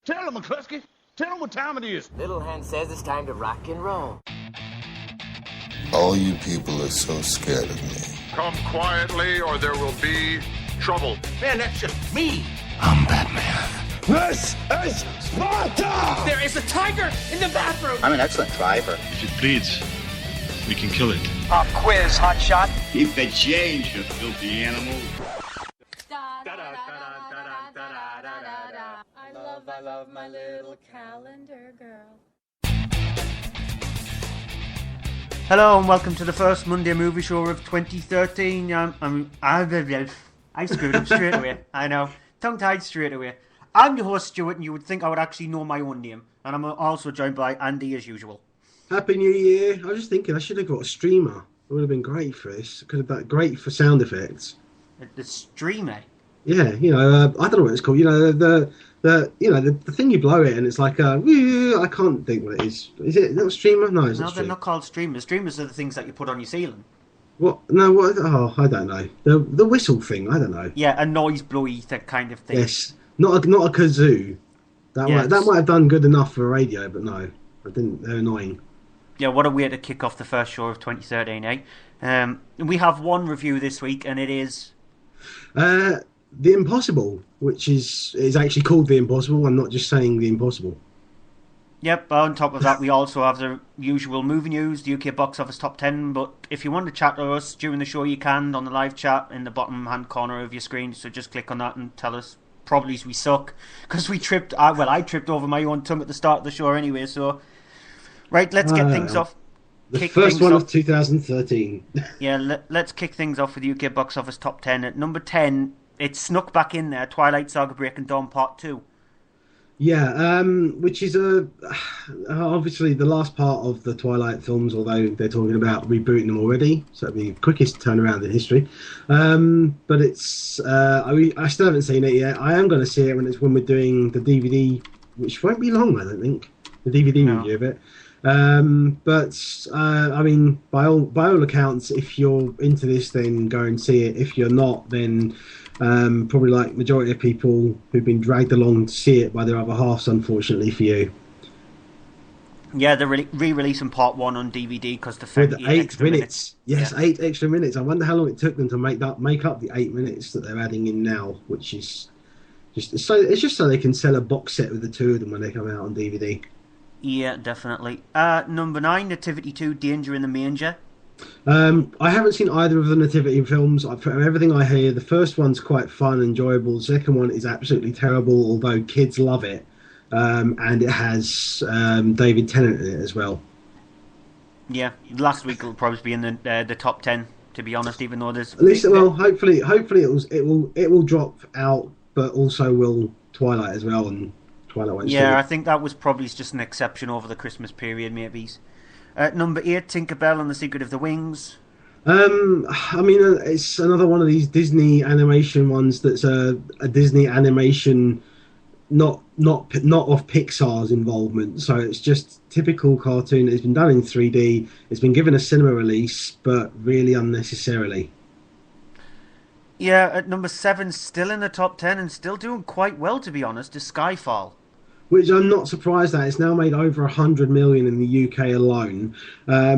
Tell him, McCluskey. Tell him what time it is. Little Hen says it's time to rock and roll. All you people are so scared of me. Come quietly or there will be trouble. Man, that's just me. I'm Batman. This is Sparta! There is a tiger in the bathroom! I'm an excellent driver. If it bleeds, we can kill it. Pop quiz, hotshot. Keep the change, you filthy animal. I love my little calendar girl. Hello and welcome to the first Monday movie show of 2013. I screwed up straight away. I know, tongue-tied straight away. I'm your host Stuart, and you would think I would actually know my own name. And I'm also joined by Andy as usual. Happy New Year! I was just thinking I should have got a streamer. It would have been great for this. It could have been great for sound effects. The streamer. Yeah, I don't know what it's called. The thing you blow it and it's like I can't think what it is. Is it not a streamer? No, it's no, not. They're not called streamers. Streamers are the things that you put on your ceiling. What? No, what? Oh, I don't know. The whistle thing. I don't know. Yeah, a noise blowy kind of thing. Yes, not a kazoo. That might have done good enough for a radio, but no, I didn't. They're annoying. Yeah, what a way to kick off the first show of 2013, eh? We have one review this week, and it is The Impossible, which is actually called The Impossible. I'm not just saying The Impossible. Yep, on top of that, we also have the usual movie news, the UK box office top 10. But if you want to chat to us during the show, you can on the live chat in the bottom hand corner of your screen. So just click on that and tell us. Probably we suck, because we tripped. I tripped over my own tongue at the start of the show anyway. So, right, let's get things off. The first one of 2013. Yeah, let's kick things off with the UK box office top 10. At number 10, it snuck back in there, Twilight Saga Breaking Dawn Part 2. Yeah, which is obviously the last part of the Twilight films, although they're talking about rebooting them already, so it'll be the quickest turnaround in history. But it's I still haven't seen it yet. I am going to see it when we're doing the DVD, which won't be long, I don't think, the DVD review of it. But I mean, by all accounts, if you're into this, then go and see it. If you're not, then probably like majority of people who've been dragged along to see it by their other halves, unfortunately for you. Yeah, they're re-releasing part 1 on DVD because the 8 minutes. Yes, yeah. 8 extra minutes. I wonder how long it took them to make up the 8 minutes that they're adding in now, which is just so they can sell a box set with the two of them when they come out on DVD. Yeah, definitely. Number 9, Nativity 2, Danger in the Manger. I haven't seen either of the Nativity films. From everything I hear, the first one's quite fun and enjoyable. The second one is absolutely terrible, although kids love it. And it has David Tennant in it as well. Yeah, last week it'll probably be in the top 10, to be honest, even though there's... At least, well, hopefully it will drop out, but also will Twilight as well, and Twilight won't. Yeah, I think that was probably just an exception over the Christmas period, maybe. Number 8, Tinkerbell and the Secret of the Wings. I mean, it's another one of these Disney animation ones that's a Disney animation, not of Pixar's involvement. So it's just typical cartoon. It's been done in 3D. It's been given a cinema release, but really unnecessarily. Yeah, at number 7, still in the top 10 and still doing quite well, to be honest, is Skyfall. Which I'm not surprised at. It's now made over 100 million in the UK alone. I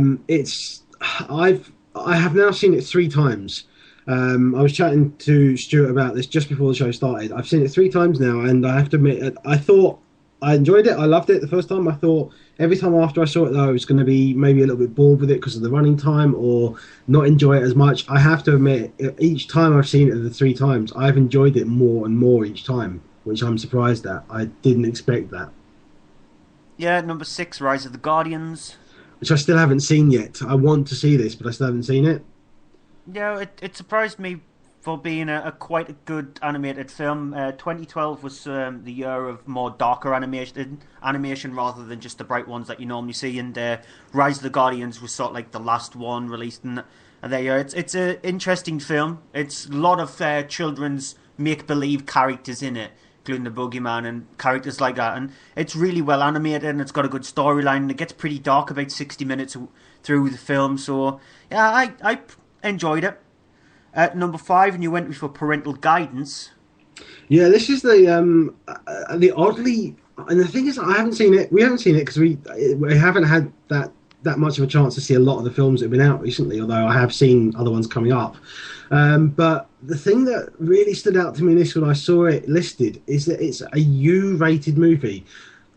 have now seen it 3 times. I was chatting to Stuart about this just before the show started. I've seen it 3 times now, and I have to admit, I thought I enjoyed it. I loved it the first time. I thought every time after I saw it, though, I was going to be maybe a little bit bored with it because of the running time or not enjoy it as much. I have to admit, each time I've seen it the 3 times, I've enjoyed it more and more each time, which I'm surprised at. I didn't expect that. Yeah, number 6, Rise of the Guardians. Which I still haven't seen yet. I want to see this, but I still haven't seen it. Yeah, it surprised me for being a quite a good animated film. 2012 was the year of more darker animation rather than just the bright ones that you normally see. And Rise of the Guardians was sort of like the last one released in there. Yeah, it's an interesting film. It's a lot of children's make-believe characters in it, including the Boogeyman and characters like that. And it's really well animated and it's got a good storyline. And it gets pretty dark about 60 minutes through the film. So, yeah, I enjoyed it. At number 5, and you went for Parental Guidance. Yeah, this is the oddly And the thing is, I haven't seen it. We haven't seen it because we haven't had that much of a chance to see a lot of the films that have been out recently. Although I have seen other ones coming up. But the thing that really stood out to me in this when I saw it listed is that it's a U-rated movie.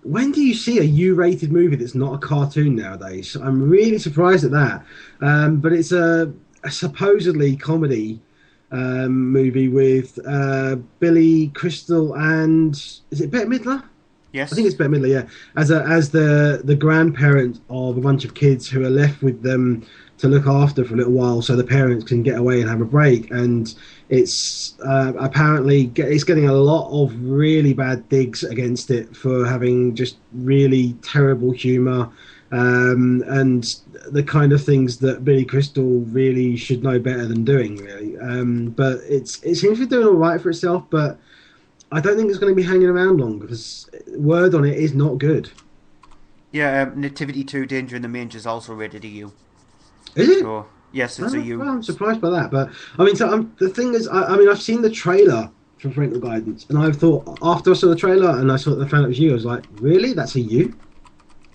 When do you see a U-rated movie that's not a cartoon nowadays? I'm really surprised at that. But it's a supposedly comedy movie with Billy Crystal and is it Bette Midler? Yes, I think it's Bette Midler. Yeah, as the grandparent of a bunch of kids who are left with them to look after for a little while, so the parents can get away and have a break. And it's apparently it's getting a lot of really bad digs against it for having just really terrible humour. And the kind of things that Billy Crystal really should know better than doing, really. But it seems to be doing all right for itself, but I don't think it's going to be hanging around long because word on it is not good. Yeah, Nativity 2 Danger in the Mange is also rated a U. Is it? So, yes, it's a U. Well, I'm surprised by that, but I mean, the thing is, I mean, I've seen the trailer for Parental Guidance, and I thought after I saw the trailer and I found it was you, I was like, really? That's a U?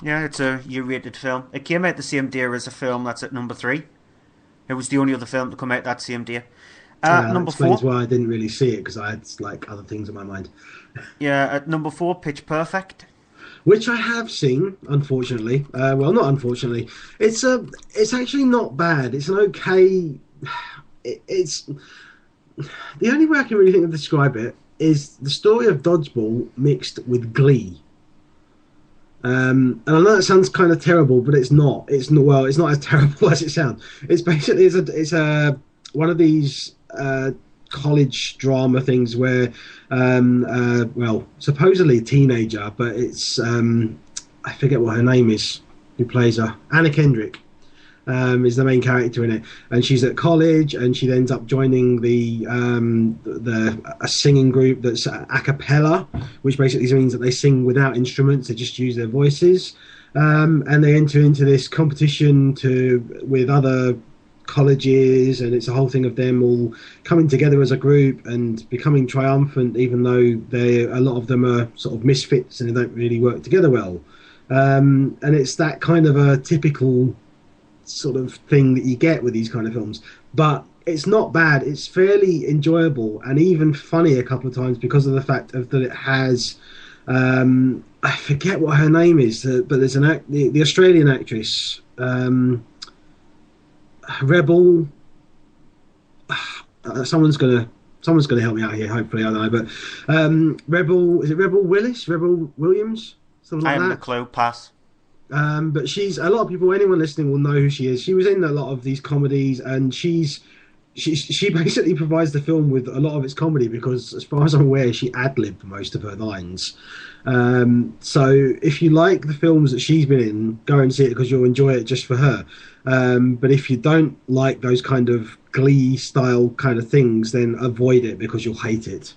Yeah, it's a U-rated film. It came out the same day as a film that's at number 3. It was the only other film to come out that same day. Number 4. Explains why I didn't really see it because I had like other things in my mind. Yeah, at number 4, Pitch Perfect, which I have seen, unfortunately. Well, not unfortunately. It's actually not bad. It's an okay. It's the only way I can really think of describe it is the story of dodgeball mixed with Glee. And I know that sounds kind of terrible, but it's not. It's not. Well, it's not as terrible as it sounds. It's basically it's a one of these college drama things where, well, supposedly a teenager, but it's I forget what her name is. Who plays her? Anna Kendrick is the main character in it, and she's at college, and she ends up joining a singing group that's a cappella, which basically means that they sing without instruments; they just use their voices, and they enter into this competition with other colleges, and it's a whole thing of them all coming together as a group and becoming triumphant, even though a lot of them are sort of misfits and they don't really work together well. And it's that kind of a typical sort of thing that you get with these kind of films, but it's not bad. It's fairly enjoyable and even funny a couple of times because of the fact that it has I forget what her name is, but there's the Australian actress, Rebel. Someone's gonna help me out here. Hopefully, I don't know. But Rebel, is it Rebel Willis? Rebel Williams? Something like that. I haven't a clue. Pass. But she's a lot of people. Anyone listening will know who she is. She was in a lot of these comedies, and she basically provides the film with a lot of its comedy because, as far as I'm aware, she ad-libbed most of her lines. So if you like the films that she's been in, go and see it because you'll enjoy it just for her. But if you don't like those kind of Glee style kind of things, then avoid it because you'll hate it.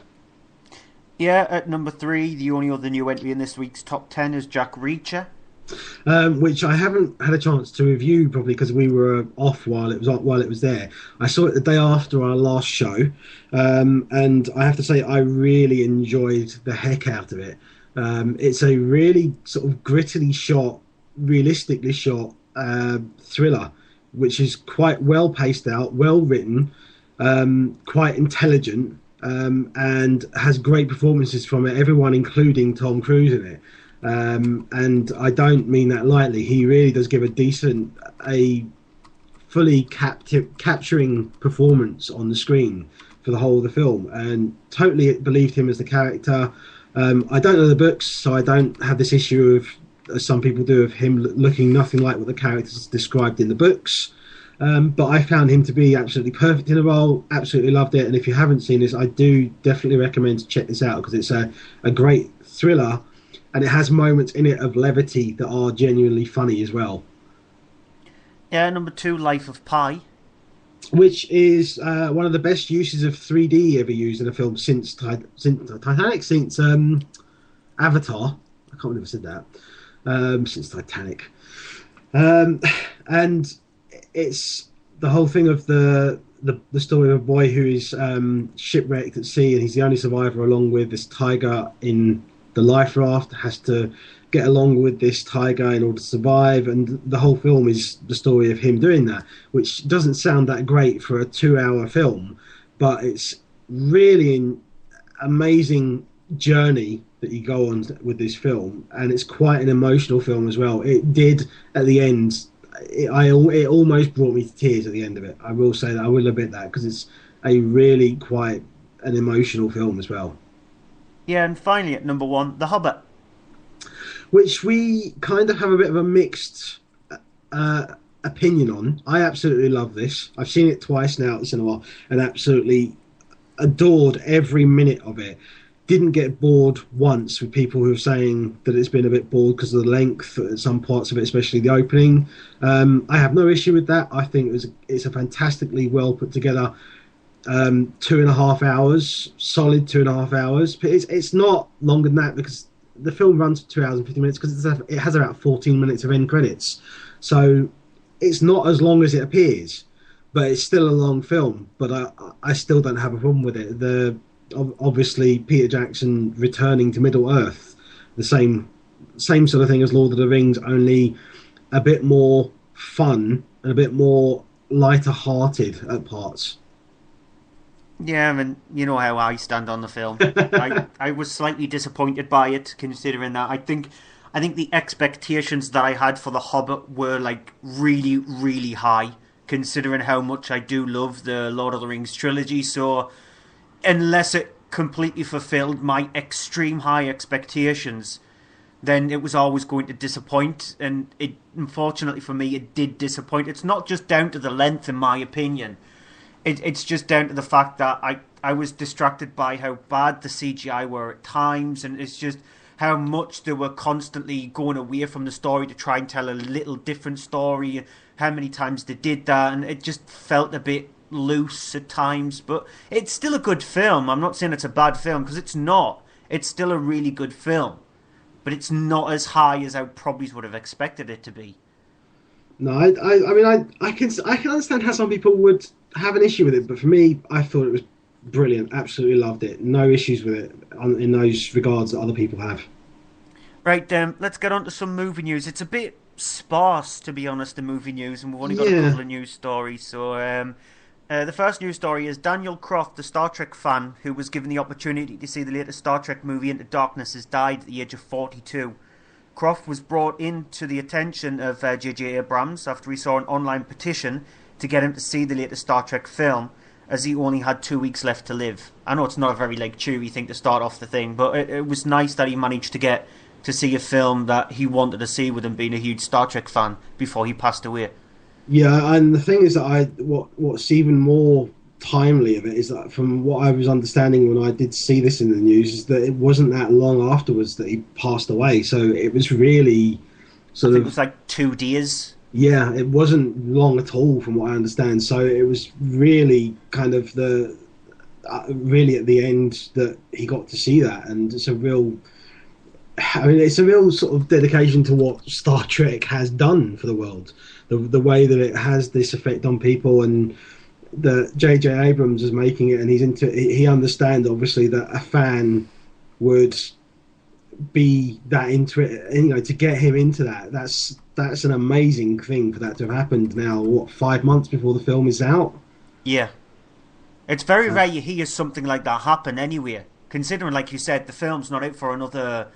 Yeah, at number 3, the only other new entry in this week's top 10 is Jack Reacher. Which I haven't had a chance to review probably because we were off while it was there. I saw it the day after our last show, and I have to say I really enjoyed the heck out of it. It's a really sort of grittily shot, realistically shot thriller, which is quite well paced out, well written, quite intelligent, and has great performances from it. Everyone, including Tom Cruise, in it. And I don't mean that lightly. He really does give a fully capturing performance on the screen for the whole of the film, and totally believed him as the character. I don't know the books, so I don't have this issue of, as some people do, of him looking nothing like what the characters described in the books. But I found him to be absolutely perfect in the role. Absolutely loved it. And if you haven't seen this, I do definitely recommend to check this out because it's a great thriller. And it has moments in it of levity that are genuinely funny as well. Yeah, number 2, Life of Pi. Which is one of the best uses of 3D ever used in a film since Titanic, since Avatar. I can't believe I said that. Since Titanic. And it's the whole thing of the story of a boy who is shipwrecked at sea, and he's the only survivor along with this tiger in the life raft, has to get along with this tiger in order to survive, and the whole film is the story of him doing that, which doesn't sound that great for a 2-hour film, but it's really an amazing journey that you go on with this film, and it's quite an emotional film as well. It did, at the end, it almost brought me to tears at the end of it. I will say that, I will admit that, because it's a really quite an emotional film as well. Yeah, and finally at number 1, The Hobbit, which we kind of have a bit of a mixed opinion on. I absolutely love this. I've seen it twice now at the cinema and absolutely adored every minute of it. Didn't get bored once with people who are saying that it's been a bit bored because of the length at some parts of it, especially the opening. I have no issue with that. I think it's a fantastically well put together 2.5 hours, solid 2.5 hours. But it's not longer than that, because the film runs for 2 hours and 50 minutes because it has about 14 minutes of end credits. So it's not as long as it appears, but it's still a long film. But I still don't have a problem with it. Obviously, Peter Jackson returning to Middle Earth, the same sort of thing as Lord of the Rings, only a bit more fun and a bit more lighter-hearted at parts. Yeah, I mean, you know how I stand on the film. I was slightly disappointed by it, considering that I think the expectations that I had for The Hobbit were like really, really high, considering how much I do love the Lord of the Rings trilogy. So unless it completely fulfilled my extreme high expectations, then it was always going to disappoint. And it, unfortunately for me, it did disappoint. It's not just down to the length, in my opinion. It's just down to the fact that I was distracted by how bad the CGI were at times, and it's just how much they were constantly going away from the story to try and tell a little different story, how many times they did that, and it just felt a bit loose at times. But it's still a good film. I'm not saying it's a bad film, because it's not. It's still a really good film, but it's not as high as I probably would have expected it to be. No, I mean, I can understand how some people would have an issue with it, but for me, I thought it was brilliant. Absolutely loved it. No issues with it in those regards that other people have. Right, let's get on to some movie news. It's a bit sparse, to be honest, the movie news, and we've only got a couple of news stories. So the first news story is Daniel Croft, the Star Trek fan who was given the opportunity to see the latest Star Trek movie Into Darkness, has died at the age of 42. Croft was brought into the attention of J.J. Abrams after he saw an online petition to get him to see the latest Star Trek film, as he only had 2 weeks left to live. I know it's not a very cheery thing to start off the thing, but it was nice that he managed to get to see a film that he wanted to see, with him being a huge Star Trek fan, before he passed away. Yeah, and the thing is that what's even more timely of it is that, from what I was understanding when I did see this in the news, is that it wasn't that long afterwards that he passed away. So it was really sort of... It was like 2 days. Yeah, it wasn't long at all, from what I understand. So it was really kind of really at the end that he got to see that, and it's a real sort of dedication to what Star Trek has done for the world, the way that it has this effect on people, and that J.J. Abrams is making it, and he understands obviously that a fan would be that into it, and, to get him into that's an amazing thing for that to have happened now, 5 months before the film is out. Yeah. It's very rare you hear something like that happen anywhere, considering, like you said, the film's not out for another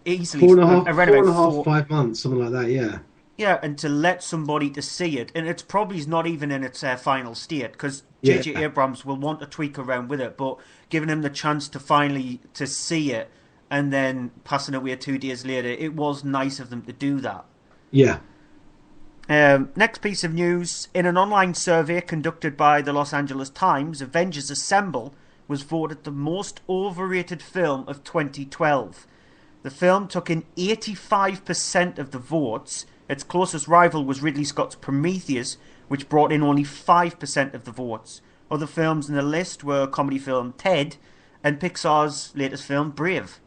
easily 4.5, 5 months, something like that, yeah. Yeah, and to let somebody to see it, and it's probably not even in its final state, because J.J. Abrams will want to tweak around with it, but giving him the chance to finally to see it, and then passing away 2 days later, it was nice of them to do that. Yeah. Next piece of news. In an online survey conducted by the Los Angeles Times, Avengers Assemble was voted the most overrated film of 2012. The film took in 85% of the votes. Its closest rival was Ridley Scott's Prometheus, which brought in only 5% of the votes. Other films in the list were comedy film Ted and Pixar's latest film Brave.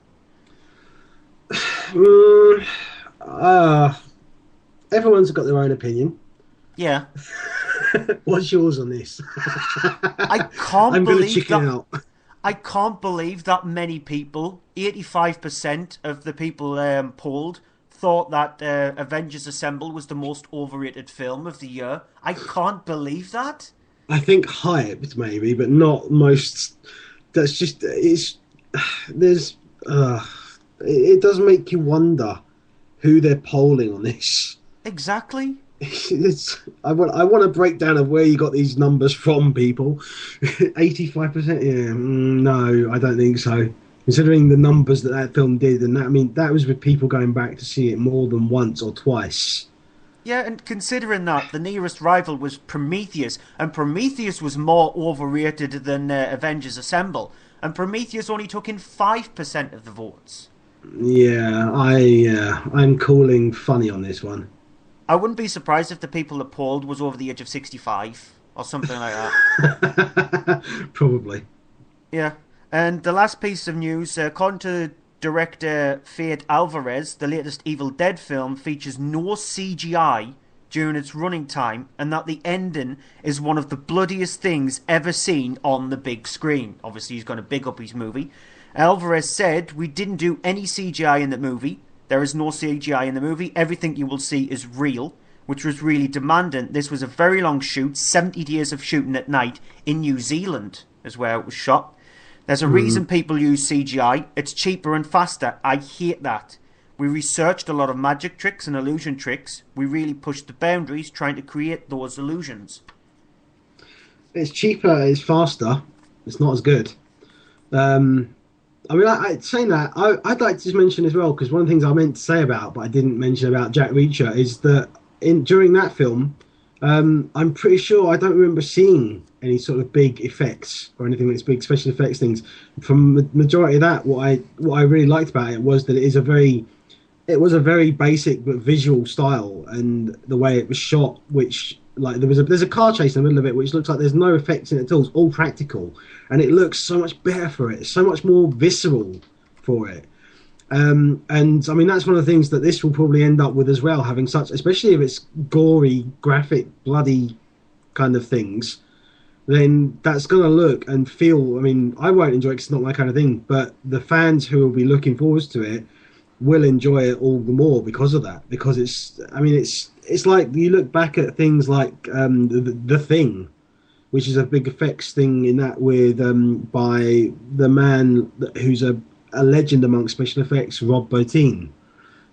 Everyone's got their own opinion. Yeah. What's yours on this? I can't I'm believe gonna chicken that. out. I can't believe that many people, 85% of the people polled, thought that Avengers Assemble was the most overrated film of the year. I can't believe that. I think hyped maybe, but not most. That's just there's it does make you wonder who they're polling on this. Exactly. I want a breakdown of where you got these numbers from, people. 85%. Yeah, no, I don't think so. Considering the numbers that film did, and that was with people going back to see it more than once or twice. Yeah, and considering that the nearest rival was Prometheus, and Prometheus was more overrated than Avengers Assemble, and Prometheus only took in 5% of the votes. Yeah, I'm calling funny on this one. I wouldn't be surprised if the people that polled was over the age of 65 or something like that. Probably. Yeah. And the last piece of news, according to director Fede Alvarez, the latest Evil Dead film features no CGI during its running time, and that the ending is one of the bloodiest things ever seen on the big screen. Obviously, he's going to big up his movie. Alvarez said, "We didn't do any CGI in the movie. There is no CGI in the movie. Everything you will see is real," which was really demanding. This was a very long shoot, 70 days of shooting at night in New Zealand is where it was shot. There's a reason people use CGI. It's cheaper and faster. I hate that. We researched a lot of magic tricks and illusion tricks. We really pushed the boundaries trying to create those illusions. It's cheaper, it's faster, it's not as good. Saying that, I'd like to just mention as well, because one of the things I meant to say about, but I didn't mention about Jack Reacher, is that during that film, I'm pretty sure I don't remember seeing any sort of big effects or anything that's big special effects things. From the majority of that, what I really liked about it was that it was a very basic but visual style, and the way it was shot, which like there's a car chase in the middle of it which looks like there's no effects in it at all. It's all practical, and it looks so much better for it. It's so much more visceral for it. And I mean, that's one of the things that this will probably end up with as well, having such, especially if it's gory, graphic, bloody kind of things, then that's going to look and feel, I mean, I won't enjoy it because it's not my kind of thing, but the fans who will be looking forward to it will enjoy it all the more because of that. Because it's like you look back at things like the Thing, which is a big effects thing in that with by the man who's a legend among special effects, Rob Bottin,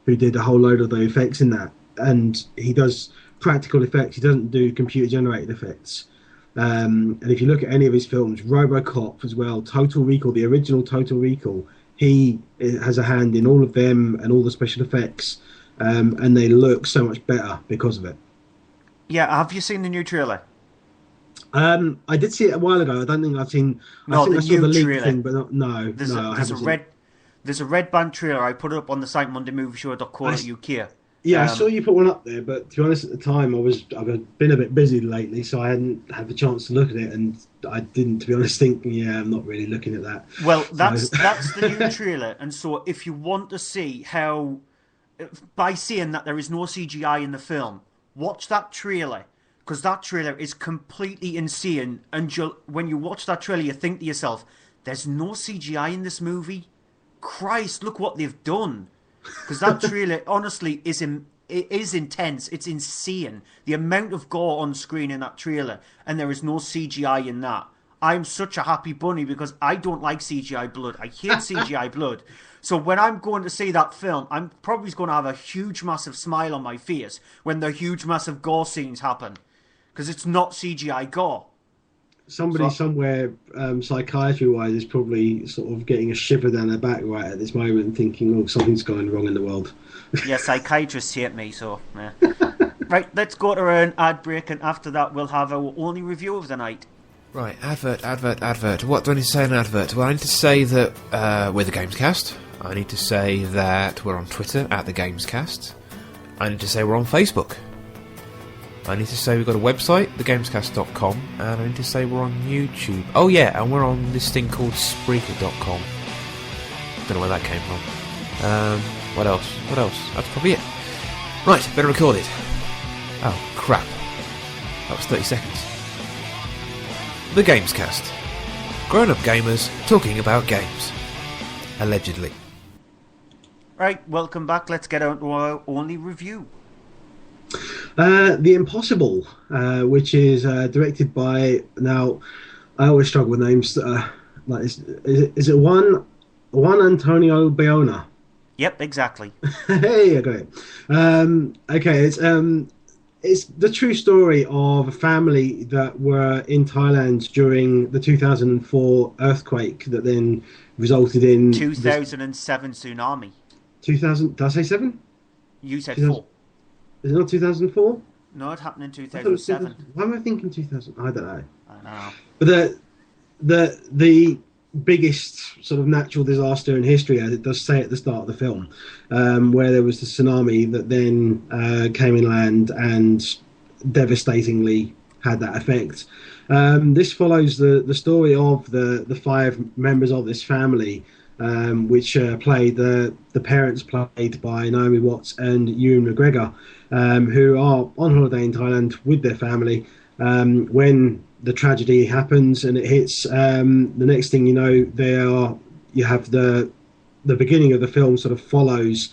who did a whole load of the effects in that, and he does practical effects. He doesn't do computer generated effects. And if you look at any of his films, RoboCop as well, Total Recall, the original Total Recall, he has a hand in all of them and all the special effects, and they look so much better because of it. Yeah, have you seen the new trailer? I did see it a while ago. I don't think I've seen. No, I saw the leak trailer thing, but no. There's a red band trailer. I put it up on the site mondaymoovieshow.co.uk. Yeah, I saw you put one up there, but to be honest, at the time I've been a bit busy lately, so I hadn't had the chance to look at it, and I didn't, to be honest, think, I'm not really looking at that. Well, that's the new trailer, and so if you want to see how, by seeing that there is no CGI in the film, watch that trailer, because that trailer is completely insane, and when you watch that trailer, you think to yourself, there's no CGI in this movie? Christ, look what they've done. Because that trailer, honestly, is intense. It's insane. The amount of gore on screen in that trailer, and there is no CGI in that. I'm such a happy bunny because I don't like CGI blood. I hate CGI blood. So when I'm going to see that film, I'm probably going to have a huge, massive smile on my face when the huge, massive gore scenes happen. Because it's not CGI gore. Somebody somewhere, psychiatry-wise, is probably sort of getting a shiver down their back right at this moment, thinking, something's going wrong in the world. Yeah, psychiatrists hate me, so, yeah. Right, let's go to an ad break, and after that we'll have our only review of the night. Right, advert. What do I need to say in an advert? Well, I need to say that we're the Gamescast. I need to say that we're on Twitter, @thegamescast. I need to say we're on Facebook. I need to say we've got a website, thegamescast.com, and I need to say we're on YouTube. Oh yeah, and we're on this thing called Spreaker.com. Don't know where that came from. What else? That's probably it. Right, better record it. Oh, crap. That was 30 seconds. The Gamescast. Grown-up gamers talking about games. Allegedly. Right, welcome back. Let's get on to our only review. The Impossible, which is directed by, now I always struggle with names. Like, is it Juan Antonio Bayona? Yep, exactly. Hey, I got it. Okay, it's the true story of a family that were in Thailand during the 2004 earthquake that then resulted in 2007 tsunami. 2000? Did I say 7? You said 4. Is it not 2004? No, it happened in 2007. Why am I thinking 2000? I don't know. I know. But the biggest sort of natural disaster in history, as it does say at the start of the film, where there was the tsunami that then came inland and devastatingly had that effect. This follows the story of the 5 members of this family, which played the parents played by Naomi Watts and Ewan McGregor, who are on holiday in Thailand with their family when the tragedy happens and it hits. The next thing you know, you have the beginning of the film sort of follows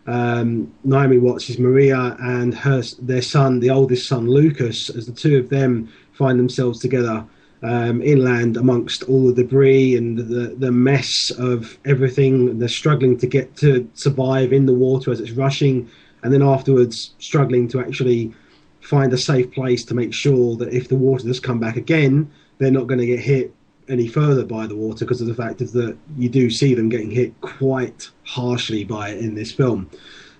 Naomi Watts' Maria and their son, the oldest son Lucas, as the two of them find themselves together inland amongst all the debris and the mess of everything. They're struggling to get to survive in the water as it's rushing, and then afterwards struggling to actually find a safe place to make sure that if the water does come back again, they're not going to get hit any further by the water, because of the fact that you do see them getting hit quite harshly by it in this film.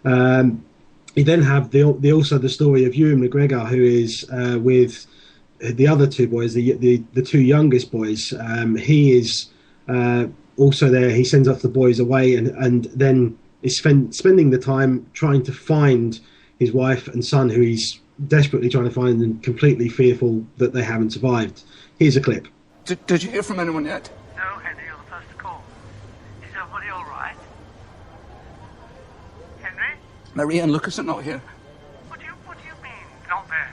You then have also the story of Ewan McGregor, who is with the other 2 boys, the 2 youngest boys. He is also there. He sends off the boys away and then is spending the time trying to find his wife and son, who he's desperately trying to find and completely fearful that they haven't survived. Here's a clip. Did you hear from anyone yet? No, Henry, you're the first to call. Is everybody all right? Henry? Maria and Lucas are not here. What do you mean, not there?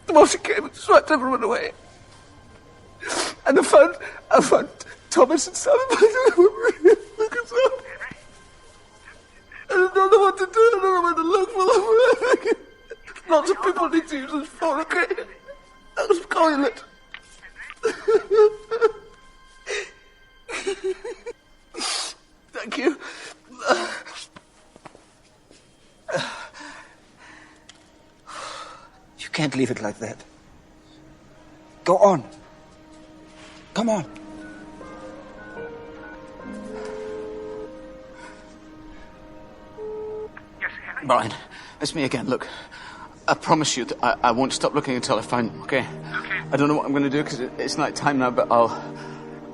The water came and swept everyone away. And I found Thomas and Sam and Lucas up. Henry? I don't know what to do. I don't know where to look for them. Lots of people need to use this phone, okay? I was calling it. Thank you. You can't leave it like that. Go on. Come on. Yes, Henry? Brian, it's me again. Look, I promise you that I won't stop looking until I find them, okay? Okay. I don't know what I'm going to do because it's night time now, but I'll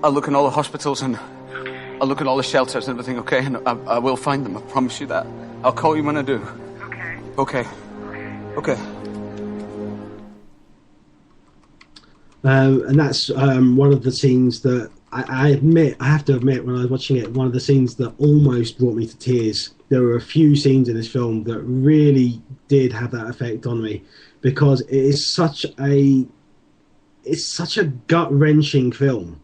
look in all the hospitals and I'll look at all the shelters and everything, okay? And I will find them, I promise you that. I'll call you when I do. Okay. Okay. Okay. And that's one of the scenes that I have to admit, when I was watching it, one of the scenes that almost brought me to tears. There were a few scenes in this film that really did have that effect on me, because it's such a gut-wrenching film.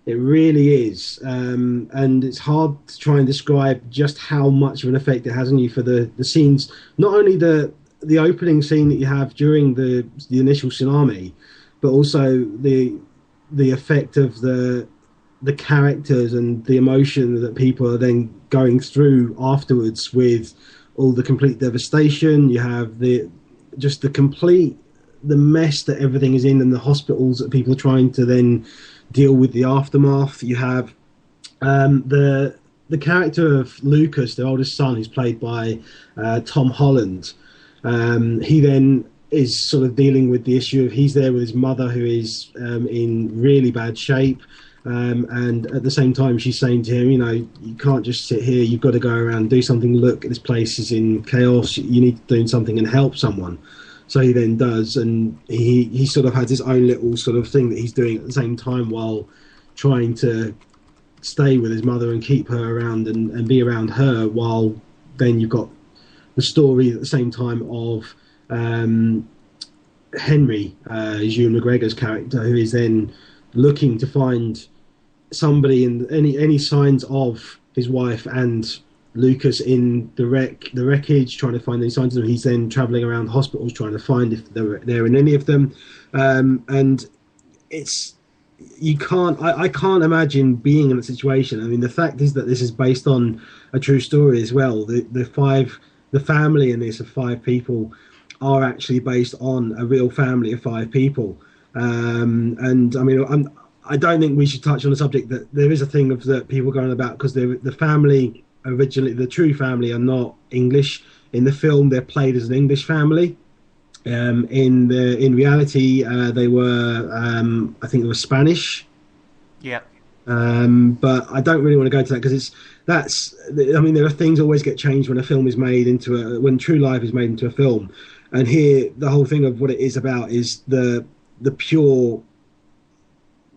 It really is, and it's hard to try and describe just how much of an effect it has on you for the scenes. Not only the opening scene that you have during the initial tsunami, but also the effect of the characters and the emotion that people are then going through afterwards, with all the complete devastation. You have the mess that everything is in, and the hospitals that people are trying to then deal with the aftermath. You have the character of Lucas, the oldest son, who's played by Tom Holland. He then is sort of dealing with the issue of, he's there with his mother, who is in really bad shape. And at the same time, she's saying to him, you can't just sit here. You've got to go around and do something. Look, this place is in chaos. You need to do something and help someone. So he then does, and he sort of has his own little sort of thing that he's doing at the same time, while trying to stay with his mother and keep her around and be around her, while then you've got the story at the same time of Henry, is Ewan McGregor's character, who is then looking to find somebody in any signs of his wife and Lucas in the wreckage, trying to find any signs of them. He's then traveling around hospitals trying to find if they're in any of them, and it's I can't imagine being in a situation. I mean, the fact is that this is based on a true story as well. The family in this of 5 people are actually based on a real family of 5 people, and I mean, I don't think we should touch on the subject that there is a thing of that people going about because the family originally, the true family, are not English. In the film, they're played as an English family. In reality, they were I think they were Spanish. Yeah. But I don't really want to go to that because I mean, there are things always get changed when a film is made when True Life is made into a film, and here the whole thing of what it is about is the pure.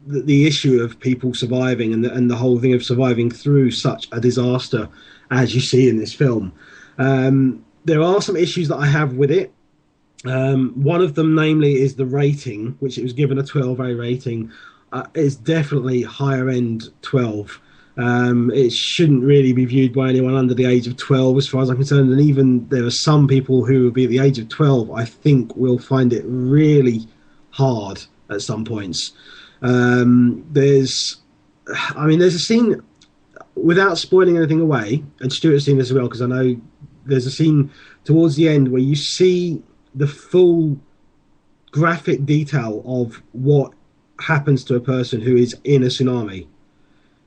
The issue of people surviving and the whole thing of surviving through such a disaster as you see in this film. There are some issues that I have with it. One of them, namely, is the rating, which it was given a 12A rating. It's definitely higher end 12. It shouldn't really be viewed by anyone under the age of 12 as far as I'm concerned, and even there are some people who will be at the age of 12 I think will find it really hard at some points. There's a scene, without spoiling anything away, and Stuart's seen this as well because I know there's a scene towards the end where you see the full graphic detail of what happens to a person who is in a tsunami,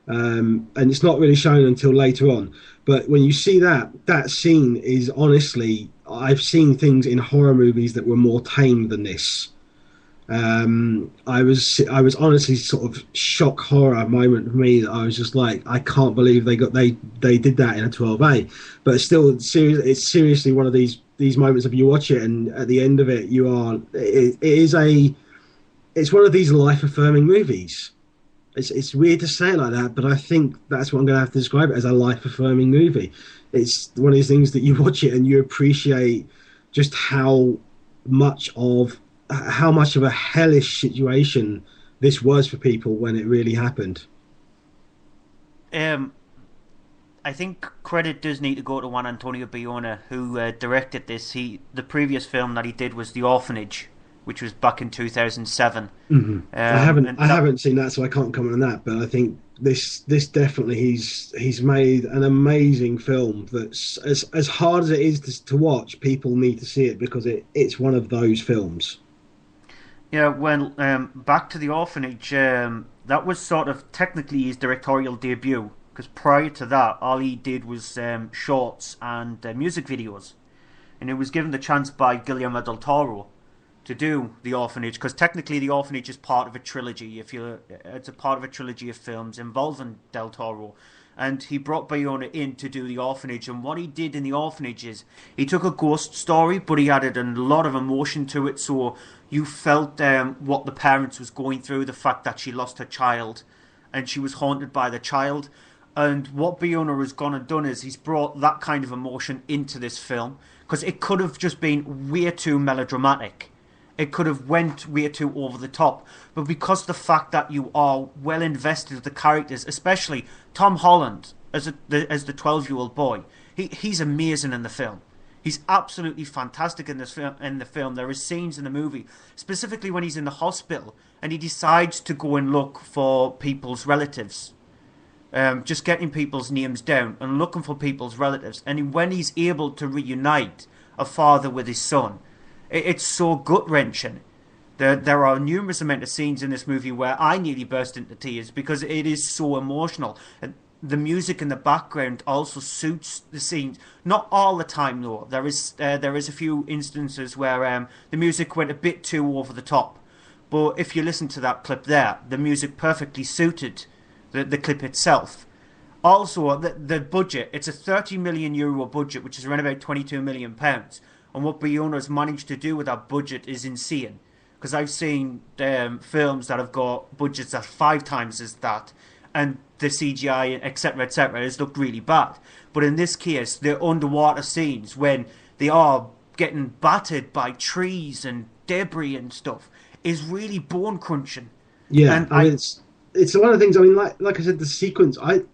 and it's not really shown until later on. But when you see that scene is honestly, I've seen things in horror movies that were more tame than this. I was honestly sort of shock horror moment for me that I was just like, I can't believe they did that in a 12A. But still, it's seriously one of these moments of you watch it and at the end of it it's one of these life affirming movies. It's weird to say it like that, but I think that's what I'm going to have to describe it as, a life affirming movie. It's one of these things that you watch it and you appreciate just how much of a hellish situation this was for people when it really happened. I think credit does need to go to Juan Antonio Bayona, who directed this. The previous film that he did was The Orphanage, which was back in 2007. Mm-hmm. I haven't seen that, so I can't comment on that. But I think this definitely he's made an amazing film. That's as hard as it is to watch. People need to see it because it's one of those films. Yeah, well, back to The Orphanage, that was sort of technically his directorial debut, because prior to that, all he did was shorts and music videos. And it was given the chance by Guillermo del Toro to do The Orphanage, because technically The Orphanage is part of a trilogy. It's a part of a trilogy of films involving del Toro. And he brought Bayona in to do The Orphanage, and what he did in The Orphanage is he took a ghost story, but he added a lot of emotion to it, so you felt what the parents was going through, the fact that she lost her child and she was haunted by the child. And what Bayona has gone and done is he's brought that kind of emotion into this film, because it could have just been way too melodramatic. It could have went way too over the top. But because of the fact that you are well invested with the characters, especially Tom Holland as the 12-year-old boy, he's amazing in the film. He's absolutely fantastic in the film. There are scenes in the movie, specifically when he's in the hospital and he decides to go and look for people's relatives. Just getting people's names down and looking for people's relatives. And when he's able to reunite a father with his son, it's so gut-wrenching. There are numerous amount of scenes in this movie where I nearly burst into tears because it is so emotional. And the music in the background also suits the scenes. Not all the time, though. There is a few instances where the music went a bit too over the top. But if you listen to that clip there, the music perfectly suited the clip itself. Also, the budget, it's a €30 million budget, which is around about £22 million. And what Bayona's managed to do with that budget is insane. Because I've seen films that have got budgets that 5 times as that, and the CGI, etc., has looked really bad. But in this case, the underwater scenes, when they are getting battered by trees and debris and stuff, is really bone-crunching. Yeah, And I mean, it's one of the things. I mean, like I said, the sequence. I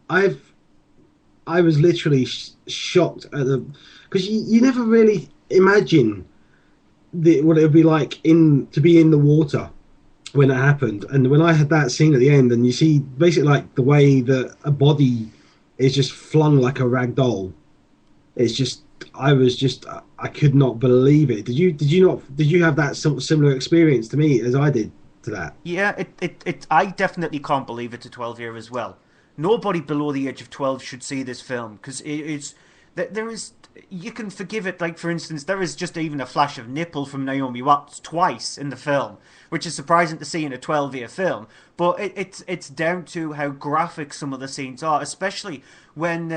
was literally shocked at the because you never really imagine what it would be like to be in the water when it happened, and when I had that scene at the end, and you see basically like the way that a body is just flung like a rag doll. It's just I could not believe it. Did you have that sort of similar experience to me as I did to that? Yeah, I definitely can't believe it's a 12-year as well. Nobody below the age of 12 should see this film because there is, you can forgive it. Like, for instance, there is just even a flash of nipple from Naomi Watts twice in the film, which is surprising to see in a 12-year film. But it's down to how graphic some of the scenes are, especially when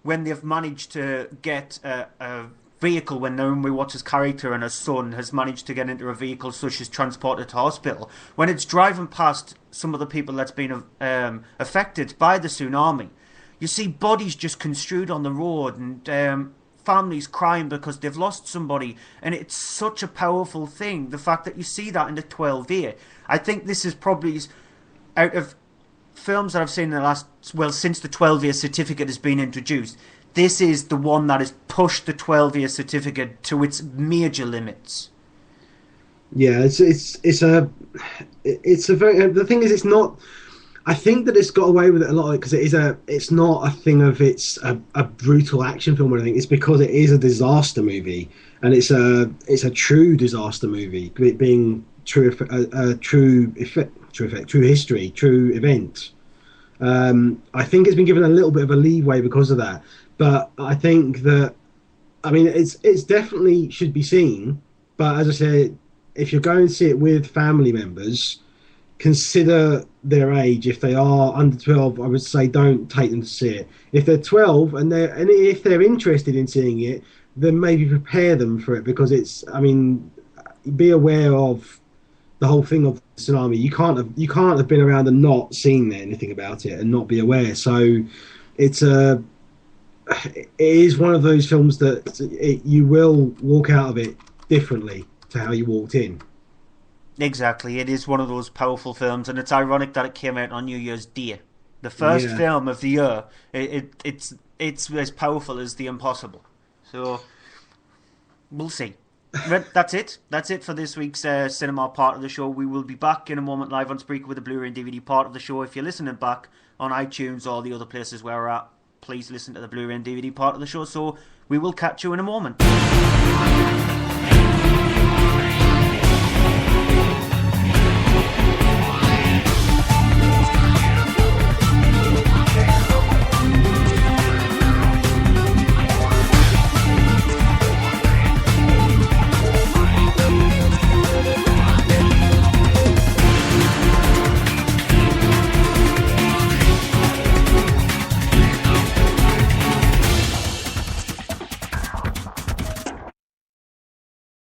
they've managed to get a vehicle, when Naomi Watts' character and her son has managed to get into a vehicle so she's transported to hospital. When it's driving past some of the people that's been affected by the tsunami, you see bodies just construed on the road and families crying because they've lost somebody, and it's such a powerful thing, the fact that you see that in the 12-year. I think this is probably, out of films that I've seen in the last, well, since the 12-year certificate has been introduced, this is the one that has pushed the 12-year certificate to its major limits. Yeah, it's a very, the thing is, it's not. I think that it's got away with it a lot because it's not a thing of it's a brutal action film or anything. It's because it is a disaster movie, and it's a true disaster movie, it being true history, true event. I think it's been given a little bit of a leeway because of that, but I think that, I mean, it's definitely should be seen. But as I said, if you're going to see it with family members, consider their age. If they are under 12, I would say don't take them to see it. If they're 12 and if they're interested in seeing it, then maybe prepare them for it, because it's, I mean, be aware of the whole thing of the tsunami. You can't have been around and not seen anything about it and not be aware. So it is one of those films that you will walk out of it differently to how you walked in. Exactly, it is one of those powerful films, and it's ironic that it came out on New Year's Day, the first film of the year. It's as powerful as The Impossible. So we'll see. But that's it for this week's cinema part of the show. We will be back in a moment live on Spreaker with the Blu-ray and DVD part of the show. If you're listening back on iTunes or the other places where we're at, please listen to the Blu-ray and DVD part of the show. So we will catch you in a moment.